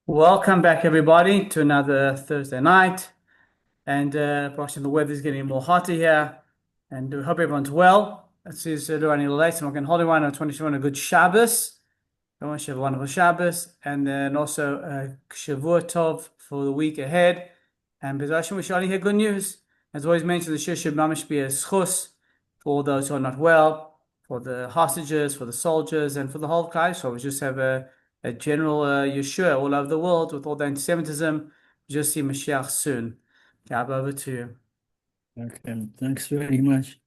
Welcome back, everybody, to another Thursday night. And Actually, the weather's getting more hotter here. And we hope everyone's well. This is running late, and we can hold everyone on 21 a good Shabbos. I want you to have a wonderful Shabbos. And then also Shavua Tov for the week ahead. And B'ezras Hashem, we should only hear good news. As always mentioned, the shir should mamish be a schus for all those who are not well, for the hostages, for the soldiers, and for the whole Klal. So we just have a general Yeshua all over the world with all the anti-Semitism. We just see Mashiach soon. Gab, over to you. Okay, thanks very much.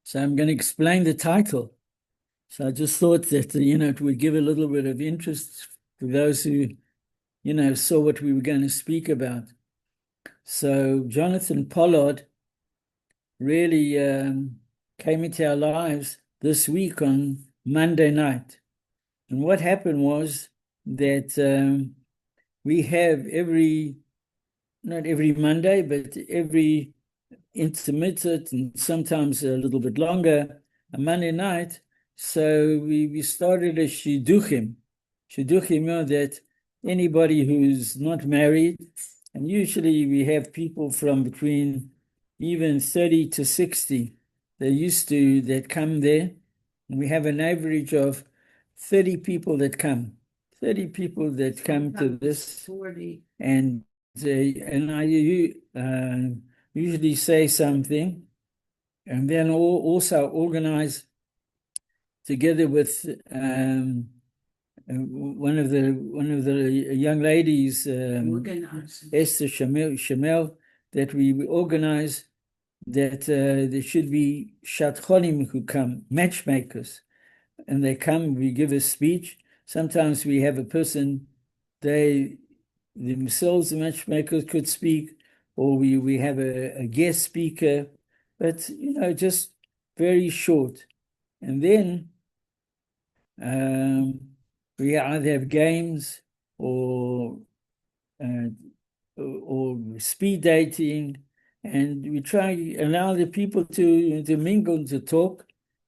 So I'm going to explain the title. So I just thought that, it would give a little bit of interest to those who, saw what we were going to speak about. So Jonathan Pollard really came into our lives this week on Monday night. And what happened was that we have not every Monday, but every intermittent and sometimes a little bit longer, a Monday night. So we started a shidduchim. Shidduchim, that anybody who's not married, and usually we have people from between even 30 to 60, that come there. And we have an average of 30 people that come. 30 people that come to this. 40. And I usually say something, and then also organize together with one of the young ladies, Esther Shamel, that we organize that there should be shatchonim who come, matchmakers, and they come. We give a speech. Sometimes we have a person, they themselves, the matchmakers, could speak, or we have a guest speaker, but just very short. And then we either have games or speed dating, and we try to allow the people to mingle, to talk,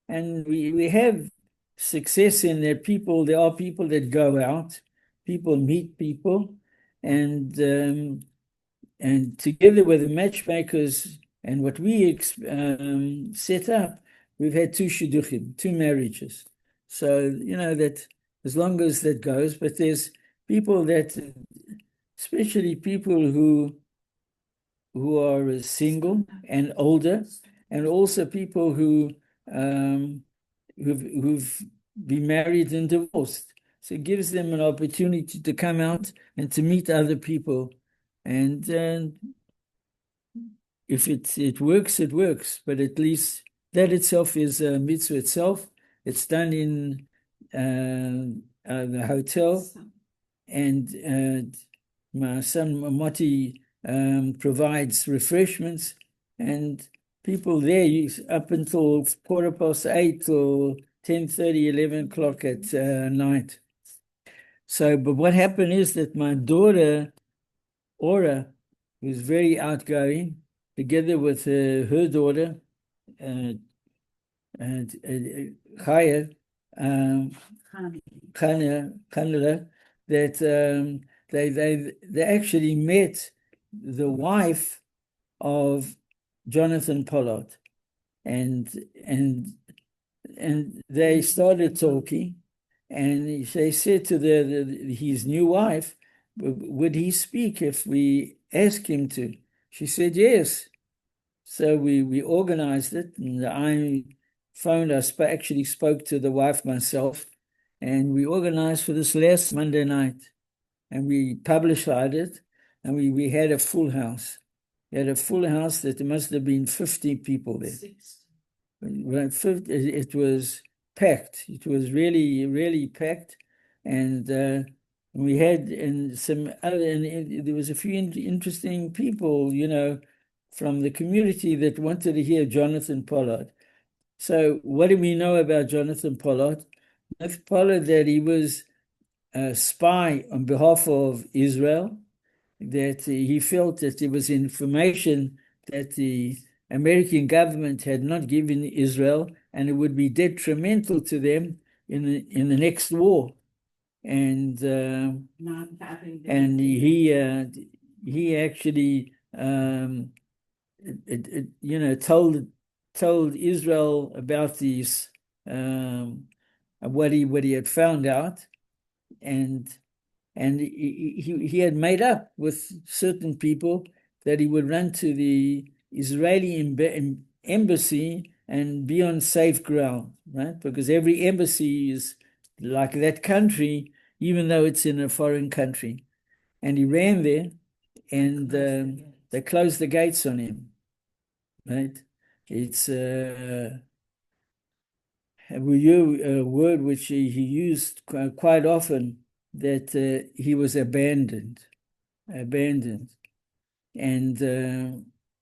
and we have success in that. There are people that go out, people meet people, and together with the matchmakers and what we set up, we've had two shidduchim, two marriages. So, that as long as that goes, but there's people that, especially people who are single and older, and also people who've been married and divorced. So it gives them an opportunity to come out and to meet other people. And if it works, it works. But at least that itself is a mitzvah itself. It's done in the hotel. And my son Moti provides refreshments. And people there up until 8:15 or 10:30, 11 o'clock at night. So, but what happened is that my daughter, Aura, who's very outgoing, together with her daughter, Chaya, Canada, that they actually met the wife of Jonathan Pollard, and they started talking, and they said to his new wife, would he speak if we ask him to? She said yes. So we organized it, and I actually spoke to the wife myself, and we organized for this last Monday night, and we published it, and we had a full house. We had a full house that there must have been 50 people there. 60. It was packed. It was really, really packed, and we had there was a few interesting people, from the community that wanted to hear Jonathan Pollard. So what do we know about Jonathan Pollard? Jonathan Pollard, that he was a spy on behalf of Israel, that he felt that there was information that the American government had not given Israel, and it would be detrimental to them in the next war. and he actually told Israel about these what he had found out, and he had made up with certain people that he would run to the Israeli embassy and be on safe ground, right? Because every embassy is like that country, even though it's in a foreign country. And he ran there, and they closed the gates on him, right? It's a word which he used quite often, that he was abandoned, and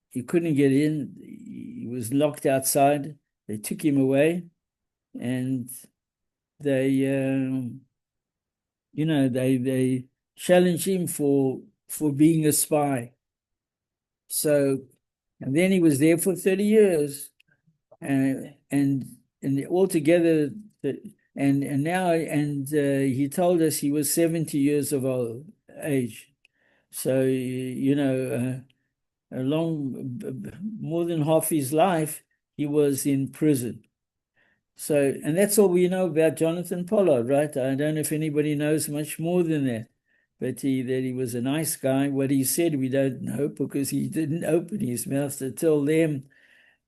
he couldn't get in. He was locked outside. They took him away, and they they challenged him for being a spy. So, and then he was there for 30 years, and altogether, and now he told us he was 70 years of age. So more than half his life he was in prison. So, and that's all we know about Jonathan Pollard, right? I don't know if anybody knows much more than that, but that he was a nice guy. What he said we don't know, because he didn't open his mouth to tell them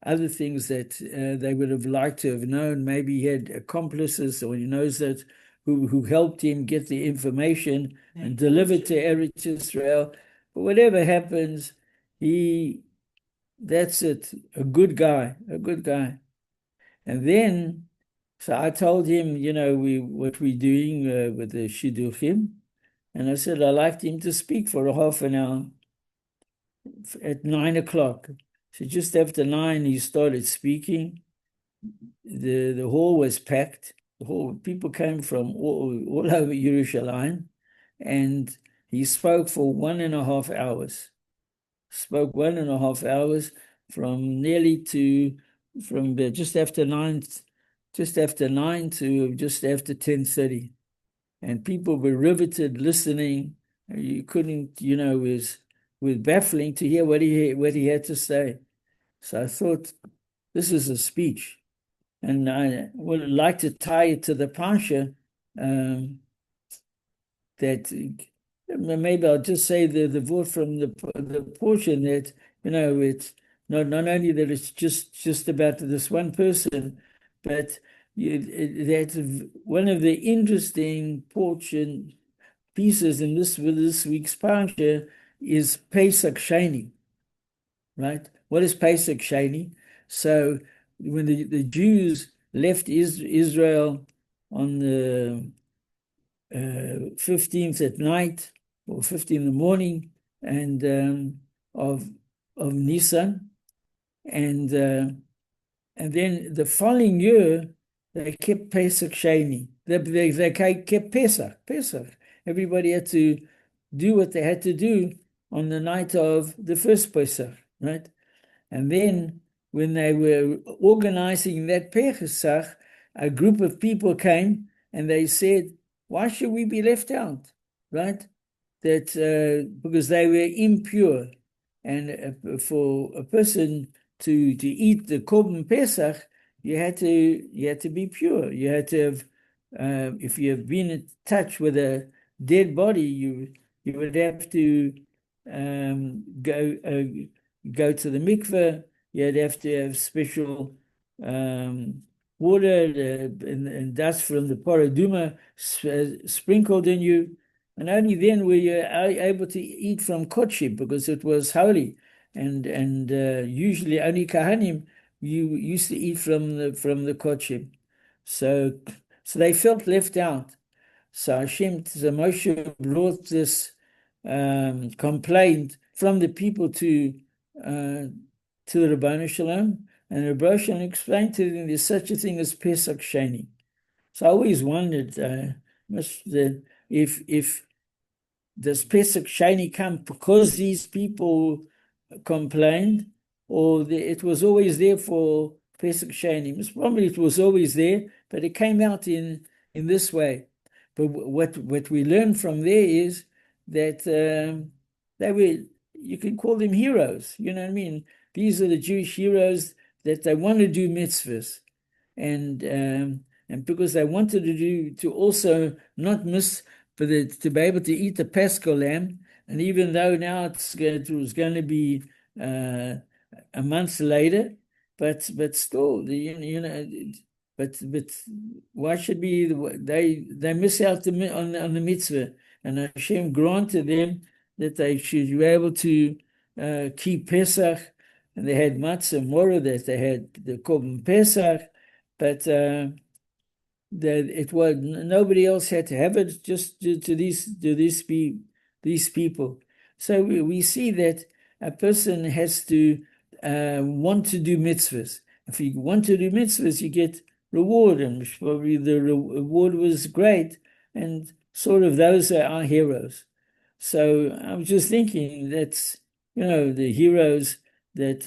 other things that they would have liked to have known. Maybe he had accomplices, or he knows that who helped him get the information and deliver to Eretz Israel. But whatever happens, that's it. A good guy. And then, so I told him, what we're doing with the Shidduchim, and I said I'd like him to speak for a half an hour at 9 o'clock. So just after 9, he started speaking. The hall was packed. People came from all over Yerushalayim, and he spoke for 1.5 hours. Spoke 1.5 hours from just after 9 to just after 10:30, and people were riveted listening. You couldn't, it was baffling to hear what he had to say. So I thought, this is a speech, and I would like to tie it to the Pasha. That maybe I'll just say the word from the portion that it's not only that it's just about this one person, but that's one of the interesting pieces in this week's Pasha is Pesach Sheni, right? What is Pesach Sheni? So when the Jews left Israel on the 15th at night, or 15th in the morning, and of Nisan, and then the following year they kept Pesach Sheni. They kept Pesach. Everybody had to do what they had to do on the night of the first Pesach, right? And then when they were organizing that Pesach, a group of people came and they said, why should we be left out, right? That because they were impure, and for a person to eat the Korban Pesach, you had to be pure. You had to have, if you have been in touch with a dead body, you would have to go to the mikveh. You'd have to have special water and dust from the paraduma sprinkled in you, and only then were you able to eat from kochim, because it was holy, and usually only kahanim you used to eat from the kochim, so they felt left out. So Moshe brought this complaint from the people to the Rabbanu Shalom, and Rabbi Shalom explained to them there's such a thing as Pesach Sheni. So I always wondered if does Pesach Sheni come because these people complained, or it was always there for Pesach Sheni. Probably it was always there, but it came out in this way. But what we learn from there is that they were, you can call them heroes. You know what I mean? These are the Jewish heroes that they want to do mitzvahs, and because they wanted to also not miss, to be able to eat the Paschal lamb. And even though now it was going to be a month later, but still, but why should they miss out on the mitzvah? And Hashem granted them that they should be able to keep Pesach, and they had matzah mora, that they had the korban Pesach, but that it was nobody else had to have it, just to these people. So we see that a person has to want to do mitzvahs. If you want to do mitzvahs, you get reward, and probably the reward was great, and sort of those are our heroes. So I was just thinking that's, the heroes that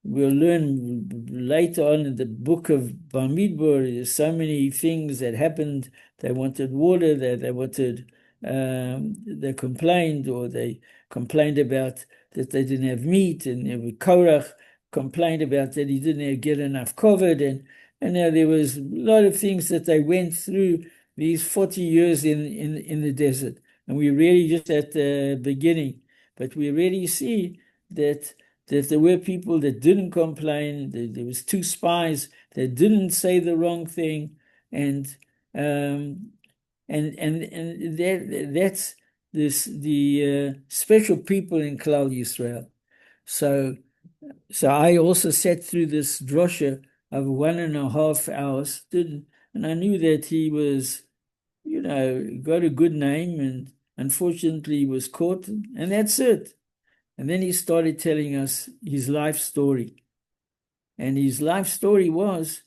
we'll learn later on in the book of Bamidbar. There's so many things that happened. They wanted water, they wanted, they complained about that they didn't have meat, and Korach complained about that he didn't get enough covered, and now there was a lot of things that they went through these 40 years in the desert. And we're really just at the beginning, but we really see that there were people that didn't complain. There was 2 spies that didn't say the wrong thing, and that's the special people in Klal Yisrael. So I also sat through this drosha of 1.5 hours, and I knew that he was, got a good name, and unfortunately he was caught, and that's it. And then he started telling us his life story. And his life story was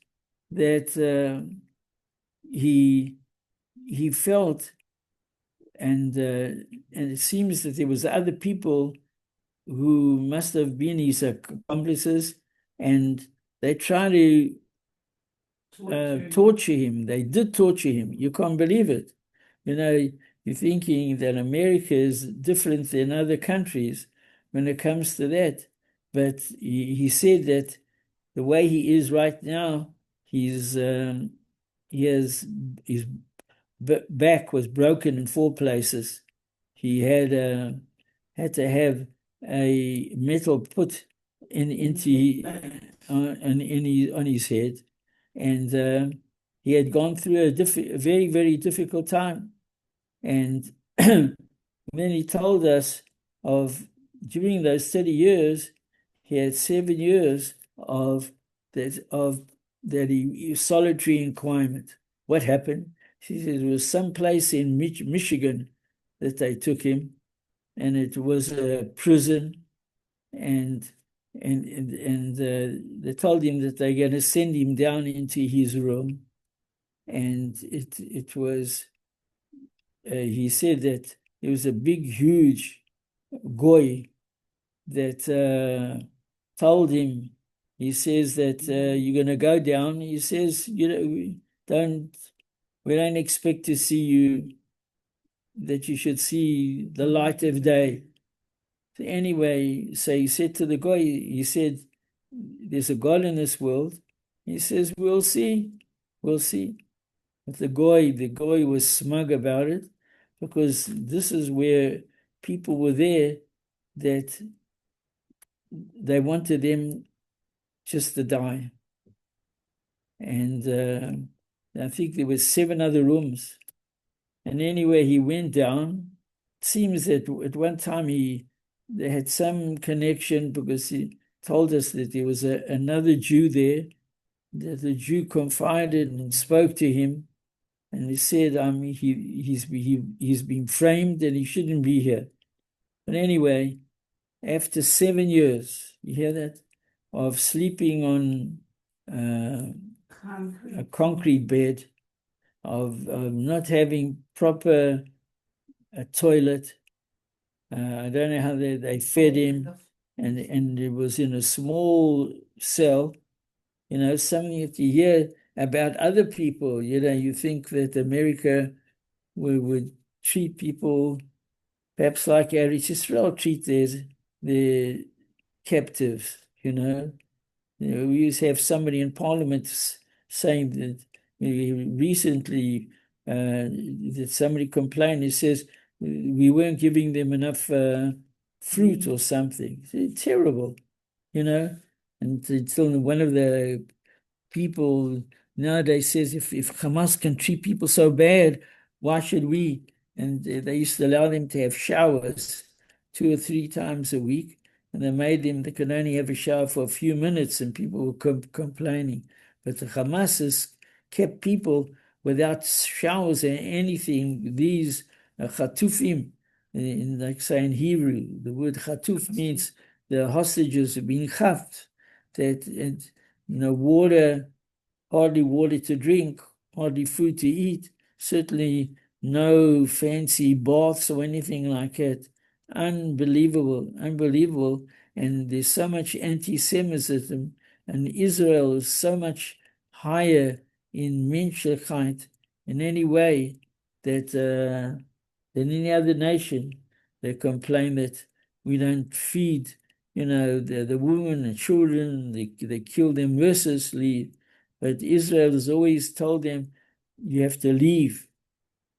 that he felt, and it seems that there was other people who must have been his accomplices, and they tried to torture him. They did torture him. You can't believe it. You're thinking that America is different than other countries when it comes to that. But he said that the way he is right now, his back was broken in 4 places. He had to have a metal put on his head, and he had gone through a very, very difficult time. And then he told us during those 30 years, he had 7 years of solitary confinement. What happened? He said it was some place in Michigan that they took him, and it was a prison, and they told him that they're going to send him down into his room, and it was. He said that there was a big, huge goy that told him. He says that you're going to go down. He says, we don't expect to see you, that you should see the light of day. So anyway, so he said to the guy, he said, there's a God in this world. He says, we'll see. But the guy was smug about it, because this is where people were there that they wanted them just to die. And I think there were 7 other rooms. And anyway, he went down. It seems that at one time they had some connection, because he told us that there was another Jew there, that the Jew confided and spoke to him, and he said, he's been framed and he shouldn't be here. But anyway, after 7 years, you hear that, of sleeping on a concrete bed, of not having proper toilet. I don't know how they fed him, and it was in a small cell, something that you hear about other people. You think that America would treat people perhaps like Eretz Israel treat their captives, we used to have somebody in Parliament saying that recently that somebody complained. He says we weren't giving them enough fruit or something. It's terrible, And until one of the people nowadays says if Hamas can treat people so bad, why should we? And they used to allow them to have showers 2 or 3 times a week. And they could only have a shower for a few minutes, and people were complaining. But the Hamas has kept people without showers or anything. These chatufim, like say in Hebrew, the word chatuf means the hostages are being chaft. Water, hardly water to drink, hardly food to eat, certainly no fancy baths or anything like that. Unbelievable. And there's so much anti-Semitism, and Israel is so much higher in menschlichkeit in any way that than any other nation. They complain that we don't feed, the women and children. They kill them mercilessly. But Israel has always told them, you have to leave.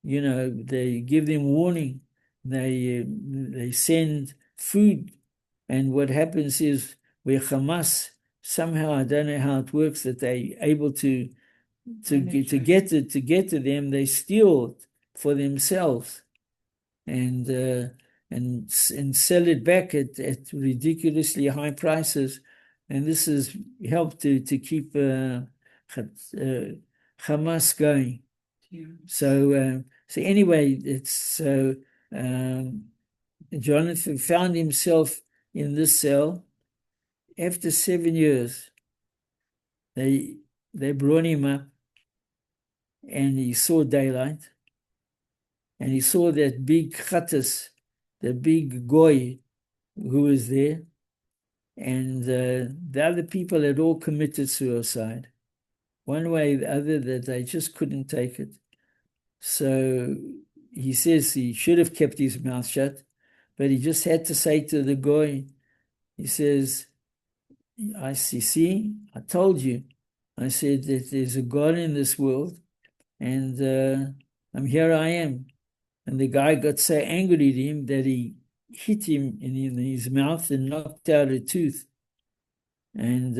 They give them warning. They send food. And what happens is where Hamas, somehow, I don't know how it works, that they're able to get to them, they steal it for themselves and sell it back at ridiculously high prices. And this has helped to keep Hamas going. So anyway, Jonathan found himself in this cell. After 7 years, they brought him up, and he saw daylight, and he saw that big chattas, the big goy who was there, and the other people had all committed suicide. One way or the other, that they just couldn't take it. So he says he should have kept his mouth shut, but he just had to say to the goy, he says, I see, I told you. I said that there's a God in this world, and here I am. And the guy got so angry at him that he hit him in his mouth and knocked out a tooth. And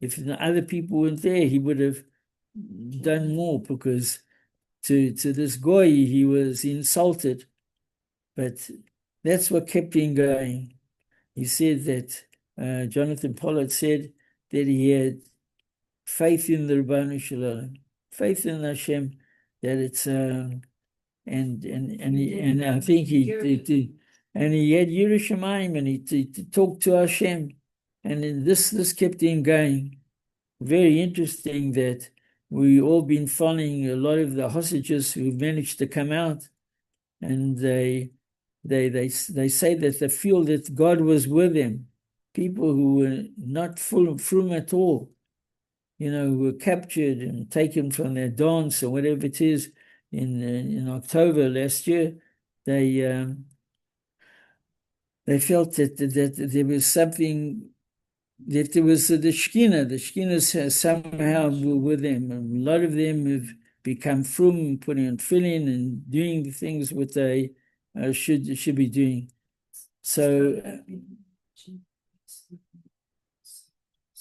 if the other people weren't there, he would have done more, because to this guy, he was insulted. But that's what kept him going. He said that Jonathan Pollard said that he had faith in the Rabbanu Shalom, faith in Hashem, that it's and I think he had Yerushalayim, and he talked to Hashem, and then this kept him going. Very interesting that we all been following a lot of the hostages who managed to come out, and they say that they feel that God was with them. People who were not from at all, who were captured and taken from their dance or whatever it is in October last year, they felt that there was something, that there was the Shekhinah somehow were with them. And a lot of them have become frum, putting on tefillin and doing the things what they should be doing. So,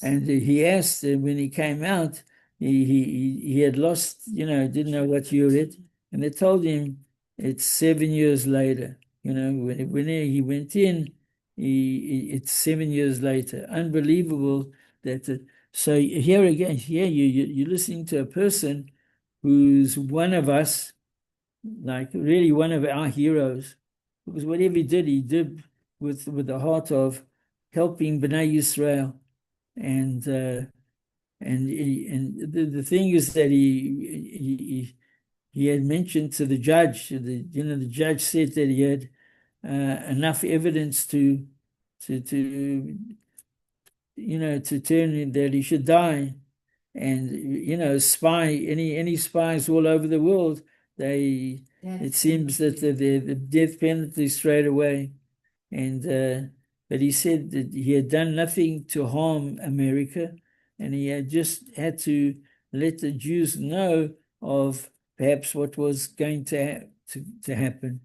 and he asked when he came out, he had lost, didn't know what year it, and they told him it's 7 years later. When he went in, it's 7 years later. Unbelievable that. So here again, you're listening to a person who's one of us, like really one of our heroes, because whatever he did with the heart of helping Bnei Yisrael, and the thing is that he had mentioned to the judge, the judge said that he had enough evidence to turn that he should die, And any spies all over the world, it seems that the death penalty straight away. And but he said that he had done nothing to harm America, and he had just had to let the Jews know of perhaps what was going to happen.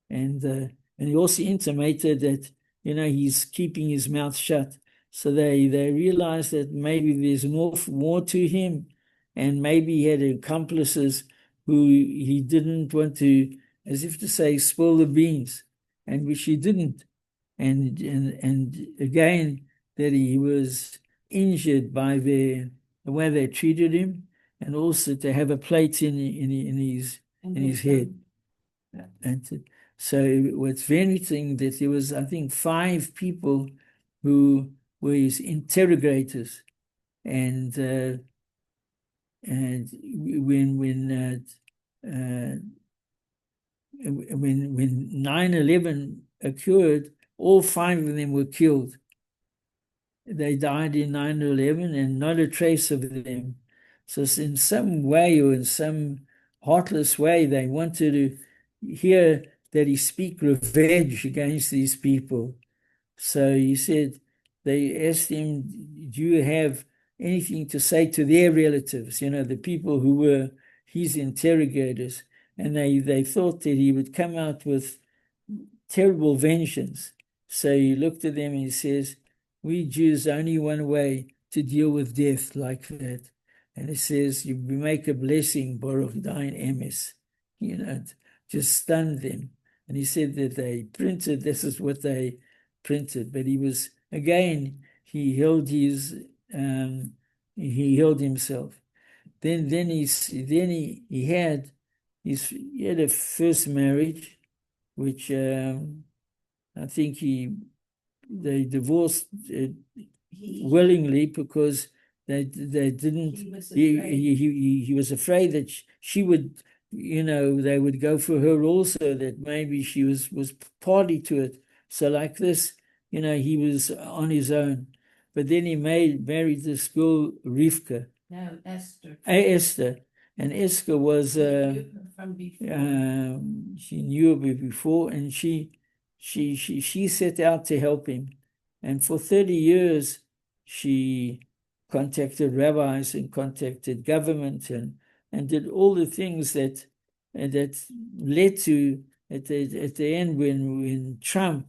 And he also intimated that he's keeping his mouth shut. So they realized that maybe there's more to him, and maybe he had accomplices who he didn't want to, as if to say, spill the beans, and which he didn't. And again, that he was injured by the way they treated him, and also to have a plate in his head. And so what's very interesting that there was, I think, 5 people who were his interrogators, and when 9/11 occurred, all 5 of them were killed. They died in 9/11, and not a trace of them. So in some way, or in some heartless way, they wanted to hear that he speak revenge against these people. So he said, they asked him, do you have anything to say to their relatives, the people who were his interrogators? And they thought that he would come out with terrible vengeance. So he looked at them and he says, we Jews, only one way to deal with death like that. And it says, we make a blessing, Baruch Dain Emes, just stunned them. And he said that they printed, this is what they printed. But he was, again, he held himself. Then he had a first marriage, which I think they divorced willingly, because they didn't. He was afraid that she would, they would go for her also. That maybe she was party to it. So like this, he was on his own. But then he married this girl Rivka. No, Esther. Esther. And Esther was from before. She knew her before, and she set out to help him. And for 30 years, she contacted rabbis and contacted government and did all the things that led to, at the end, when Trump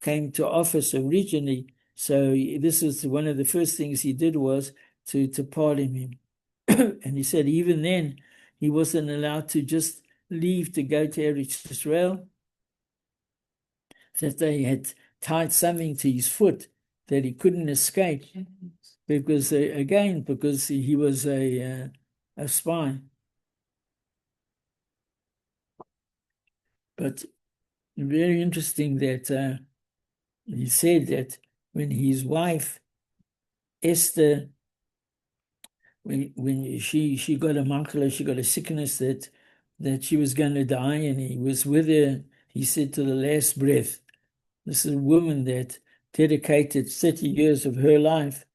came to office originally. So this is one of the first things he did, was to pardon him. And he said even then he wasn't allowed to just leave to go to Eretz Israel, that they had tied something to his foot that he couldn't escape, because he was a spy. But very interesting that he said that when his wife Esther, when she got a machla, she got a sickness that she was going to die, and he was with her, he said, to the last breath. This is a woman that dedicated 30 years of her life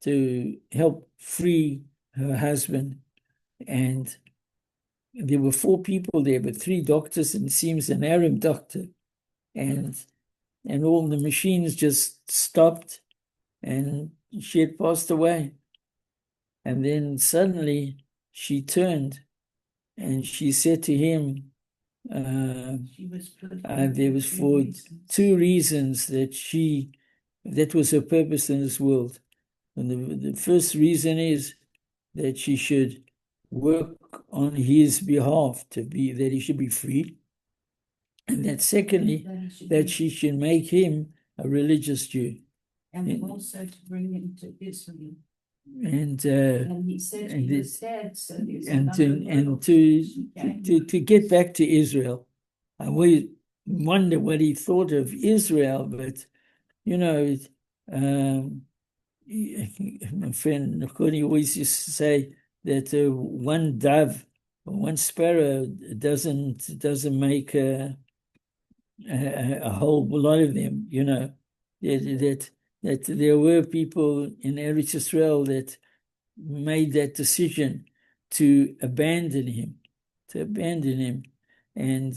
to help free her husband. And there were 4 people there, but 3 doctors, and it seems an Arab doctor. And all the machines just stopped, and she had passed away. And then suddenly she turned and she said to him, there was for 2 reasons that was her purpose in this world. And the first reason is that she should work on his behalf, that he should be free. And that secondly, that she should make him a religious Jew. And also to bring him to Israel. And he said he was dead, so to get back to Israel. I we wonder what he thought of Israel, but my friend Nakoni always used to say that one dove, one sparrow doesn't make a whole lot of them. That that there were people in Eretz Israel that made that decision to abandon him, and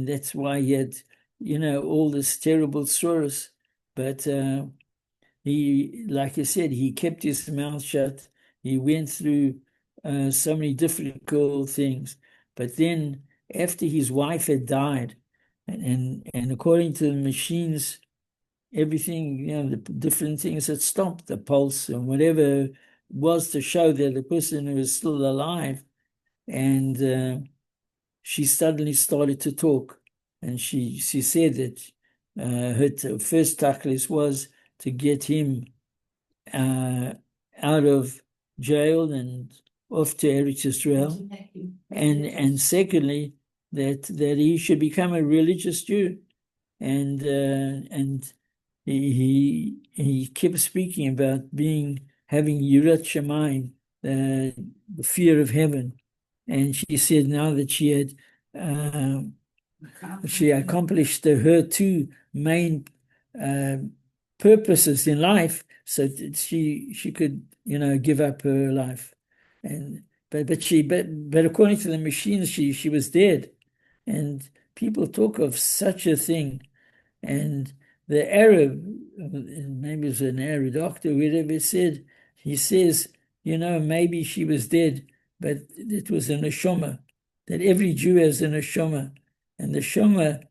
that's why he had, all this terrible sorrows. But he, like I said, he kept his mouth shut. He went through so many difficult things. But then, after his wife had died, and according to the machines, everything, the different things had stopped, the pulse and whatever was to show that the person was still alive. And she suddenly started to talk. And she said that her first tachlis was to get him out of jail and off to Eretz Israel. And secondly, that he should become a religious Jew. And he kept speaking about having Yirat Shamayim, the fear of heaven. And she said now that she accomplished her two main purposes in life, so that she could give up her life. But according to the machines, she was dead. And people talk of such a thing. And the Arab, maybe it was an Arab doctor, whatever, he says, maybe she was dead, but it was a neshama, that every Jew has a neshama. And the neshama,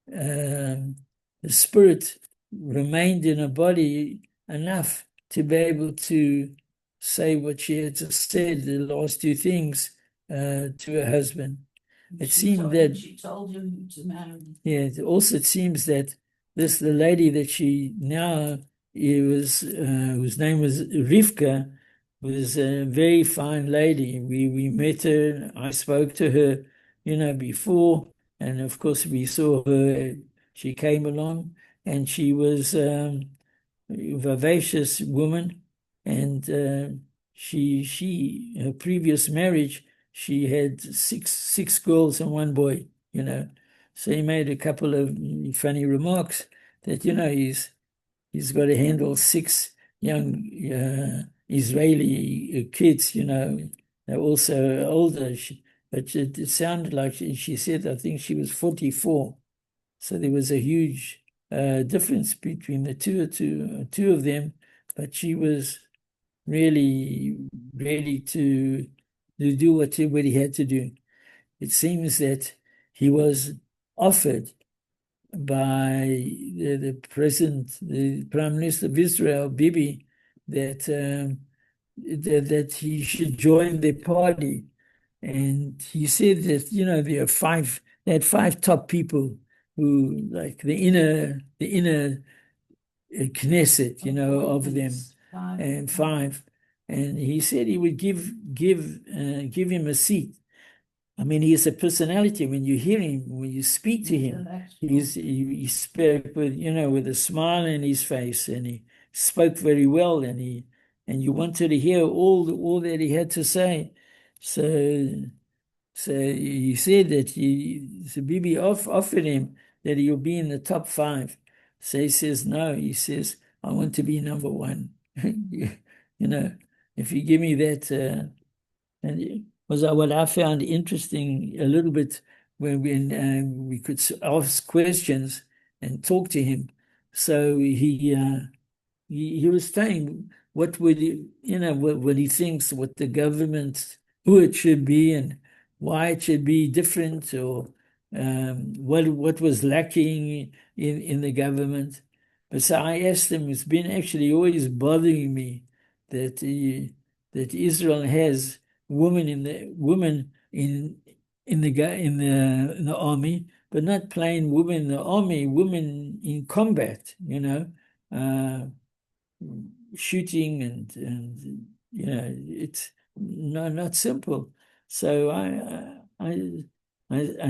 the spirit, remained in her body enough to be able to say what she had said, the last two things, to her husband. It seemed that she told him to marry. Yeah, also it seems that the lady that she now whose name was Rivka, was a very fine lady. We met her. I spoke to her, before, and of course we saw her. She came along, and she was a vivacious woman, and her previous marriage, she had six girls and one boy. So he made a couple of funny remarks that he's got to handle six young Israeli kids. They're also older, but it sounded like she said, I think she was 44. So there was a huge difference between the two of them, but she was really ready to do what he had to do. It seems that he was offered by the president, the Prime Minister of Israel, Bibi, that he should join their party. And he said that, they had five top people who, like the inner Knesset, of them, and five. And he said he would give him a seat. I mean, he is a personality. When you hear him, when you speak to him, he spoke with a smile on his face, and he spoke very well, and you wanted to hear all that he had to say. So he said that Bibi offered him that he'll be in the top five. So he says no. He says, I want to be number one. If you give me that, and it was what I found interesting a little bit when we could ask questions and talk to him. So he was saying what would what he thinks, what the government, who it should be, and why it should be different, or what was lacking in the government. But so I asked him, it's been actually always bothering me that Israel has women in the army, but not plain women in the army, women in combat, shooting and it's not simple. So I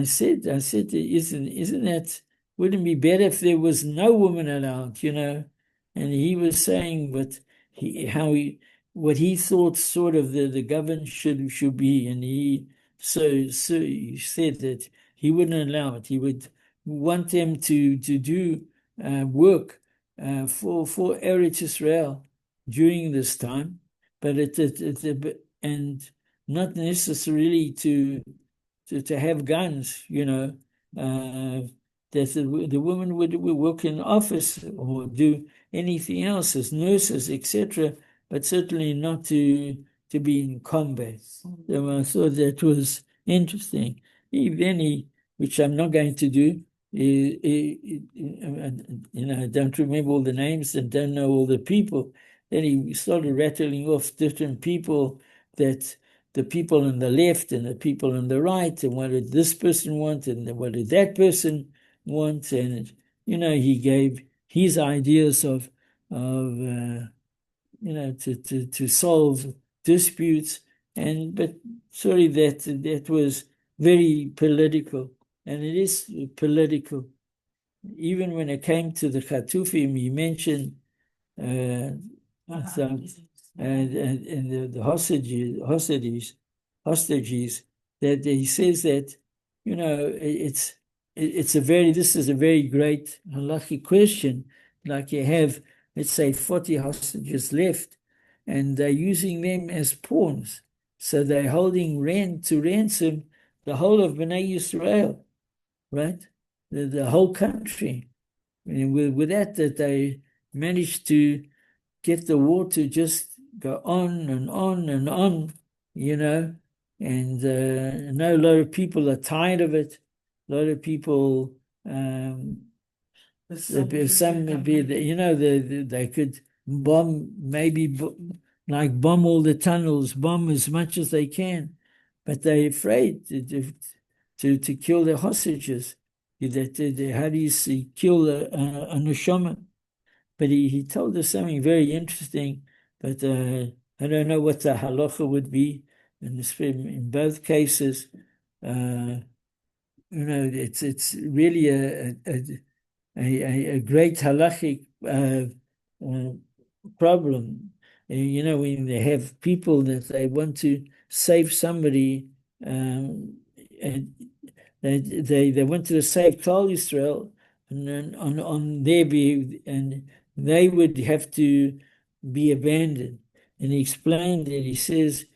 said, isn't that, wouldn't it be better if there was no woman allowed, And he was saying what he thought sort of the government should be, and he said that he wouldn't allow it. He would want them to do work for Eretz Israel during this time, but and not necessarily to have guns, that the women would work in office or do anything else as nurses, etc., but certainly not to be in combat. So I thought that was interesting. Which I'm not going to do, I don't remember all the names and don't know all the people. Then he started rattling off different people, that the people on the left and the people on the right, and what did this person want and what did that person want, and he gave his ideas of to solve disputes, but sorry, that was very political, and it is political. Even when it came to the Chatufim, he mentioned and the hostages, that he says that this is a very great halachic question. Like you have, let's say, 40 hostages left, and they're using them as pawns, so they're holding to ransom the whole of Bnei Yisrael, right? The whole country. And with that they managed to get the war to just go on and on and on, and I know a lot of people are tired of it. A lot of people, they could bomb, bomb all the tunnels, bomb as much as they can, but they're afraid to kill the hostages. How do you kill a neshama? But he told us something very interesting, but I don't know what the halacha would be. And in both cases, it's really a great halachic problem. When they have people that they want to save somebody, and they wanted to save Klal Yisrael, and on their behalf, and they would have to be abandoned. And he explained that, he says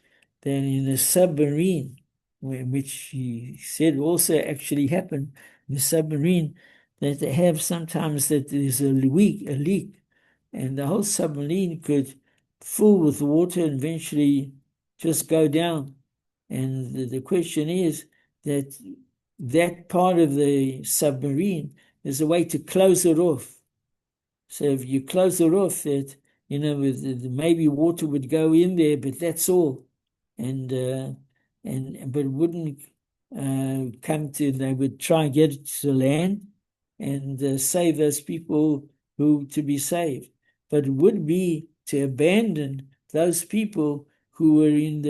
that in a submarine, which he said also actually happened, in the submarine, that they have sometimes that there's a leak, and the whole submarine could fill with water and eventually just go down. And the question is that part of the submarine, there's a way to close it off. So if you close it off, that maybe water would go in there, but that's all, but it wouldn't they would try and get it to land and save those people who to be saved. But it would be to abandon those people who were in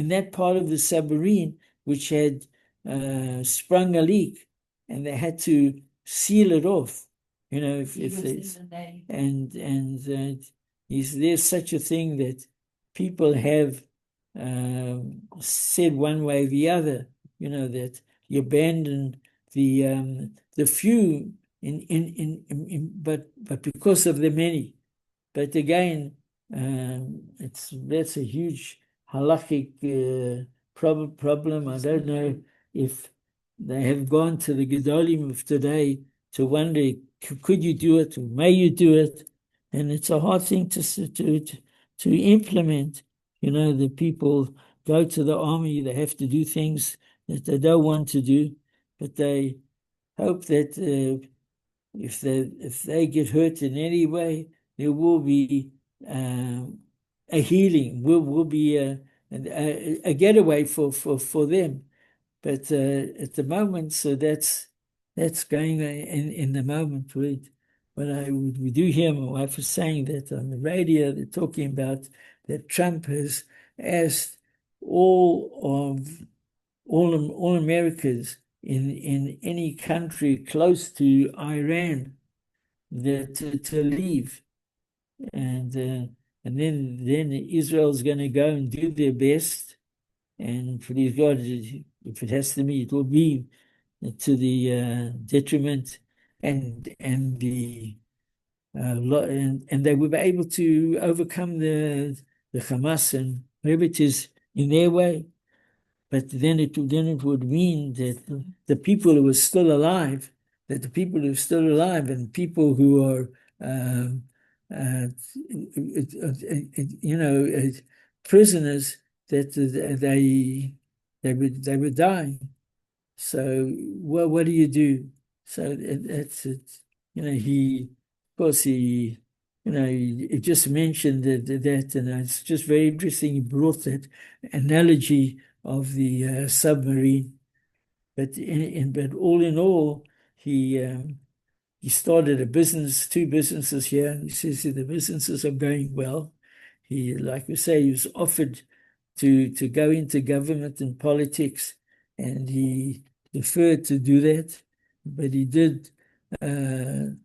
that part of the submarine which had sprung a leak, and they had to seal it off. If is there such a thing that people have said one way or the other? That you abandon the few but because of the many. But again, that's a huge halachic problem. I don't know if they have gone to the Gedolim of today to wonder, could you do it, or may you do it? And it's a hard thing to implement. The people go to the army, they have to do things that they don't want to do, but they hope that if they get hurt in any way, there will be a healing, will be a getaway for them. But at the moment, so that's going in the moment. But we do hear my wife is saying that on the radio, they're talking about that Trump has asked all Americans in any country close to Iran to leave, and then Israel's going to go and do their best, and please God, if it has to be, it will be to the detriment and the and they were able to overcome the Hamas and whatever it is in their way. But then it would mean that the people who were still alive, and people who are prisoners, that they would die. So what do you do? So it's he, of course, he just mentioned that, and it's just very interesting. He brought that analogy of the submarine, but but all in all, he started two businesses here. And he says the businesses are going well. He, like we say, he was offered to go into government and politics, and he preferred to do that, but he did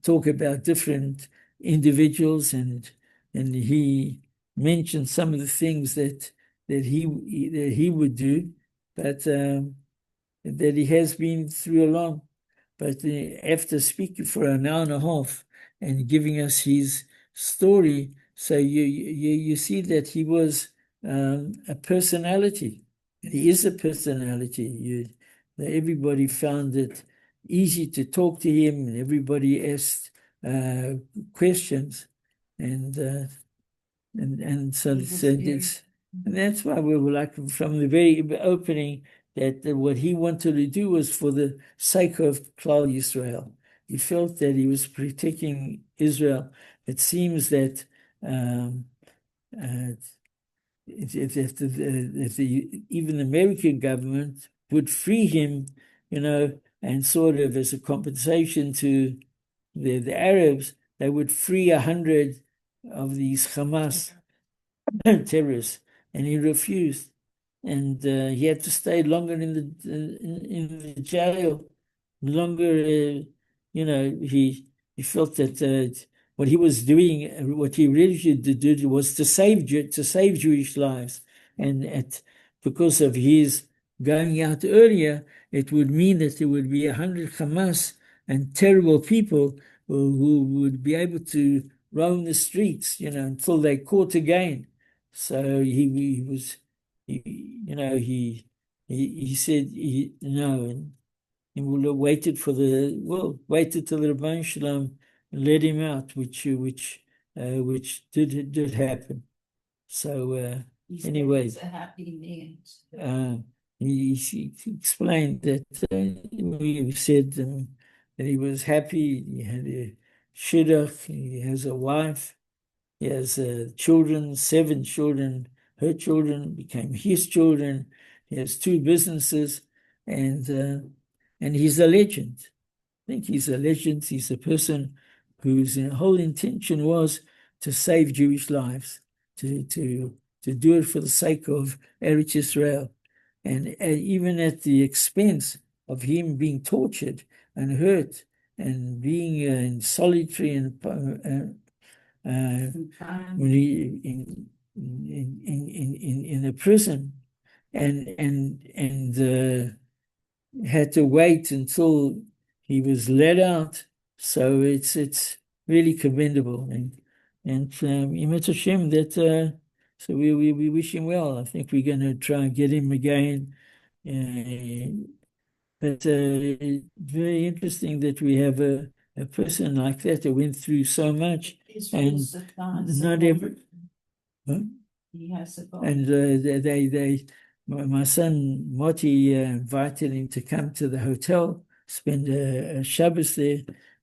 talk about different individuals, and he mentioned some of the things that he would do, but that he has been through a lot. But after speaking for an hour and a half and giving us his story, so you see that he was a personality. He is a personality. Everybody found it easy to talk to him, and everybody asked questions, and so and that's why we were like from the very opening that what he wanted to do was for the sake of Klal Yisrael. He felt that he was protecting Israel. It seems that if even the American government would free him, and sort of as a compensation to the Arabs, they would free 100 of these Hamas terrorists, and he refused, and he had to stay longer in the jail, longer. He felt that what he was doing, what he really should do, was to save Jewish lives, and because of his going out earlier, it would mean that there would be 100 Hamas and terrible people who would be able to roam the streets, until they caught again. So he said no, and he would have waited till the Rebbeinu Shalom let him out, which did happen. So anyway, it's a happy end. He explained that we said that he was happy. He had a shidduch. He has a wife. He has children, 7 children. Her children became his children. He has 2 businesses, and he's a legend. I think he's a legend. He's a person whose whole intention was to save Jewish lives, to do it for the sake of Eretz Israel, and even at the expense of him being tortured and hurt and being in solitary and when he in a prison, and had to wait until he was let out. So it's really commendable, and Emet Hashem that so we wish him well. I think we're going to try and get him again. But very interesting that we have a person like that went through so much, and not every. Huh? He has a boat. And my son Moti invited him to come to the hotel, spend a Shabbos there,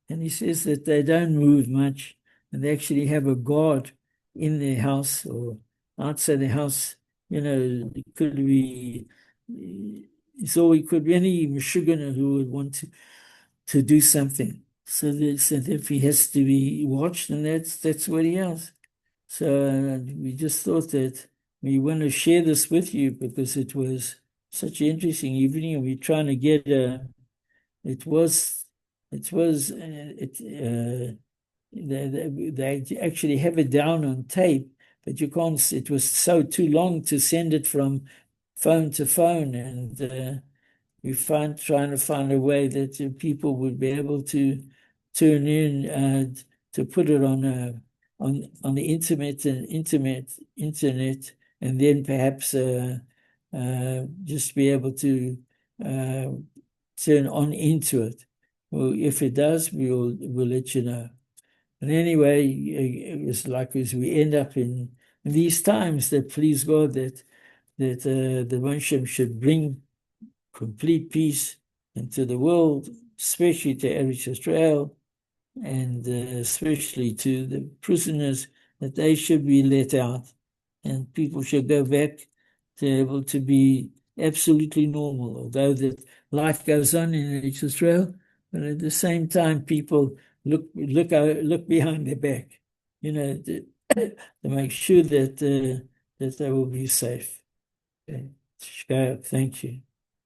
and he says that they don't move much, and they actually have a guard in their house or outside the house. It could be. So it could be any Meshuggah who would want to do something. So if he has to be watched, and that's what he has. So we just thought that we want to share this with you because it was such an interesting evening, and we're trying to get they actually have it down on tape, but you can't. It was too long to send it from phone to phone, and we trying to find a way that people would be able to tune in to put it on the internet, and then perhaps just be able to turn on into it. Well, if it does, we'll let you know. And anyway, it's like as we end up in these times that please God that the Moshe should bring complete peace into the world, especially to Eretz Israel, and especially to the prisoners, that they should be let out, and people should go back to able to be absolutely normal, although that life goes on in Eretz Israel, but at the same time, people look behind their back, to make sure that they will be safe. Okay. Thank you.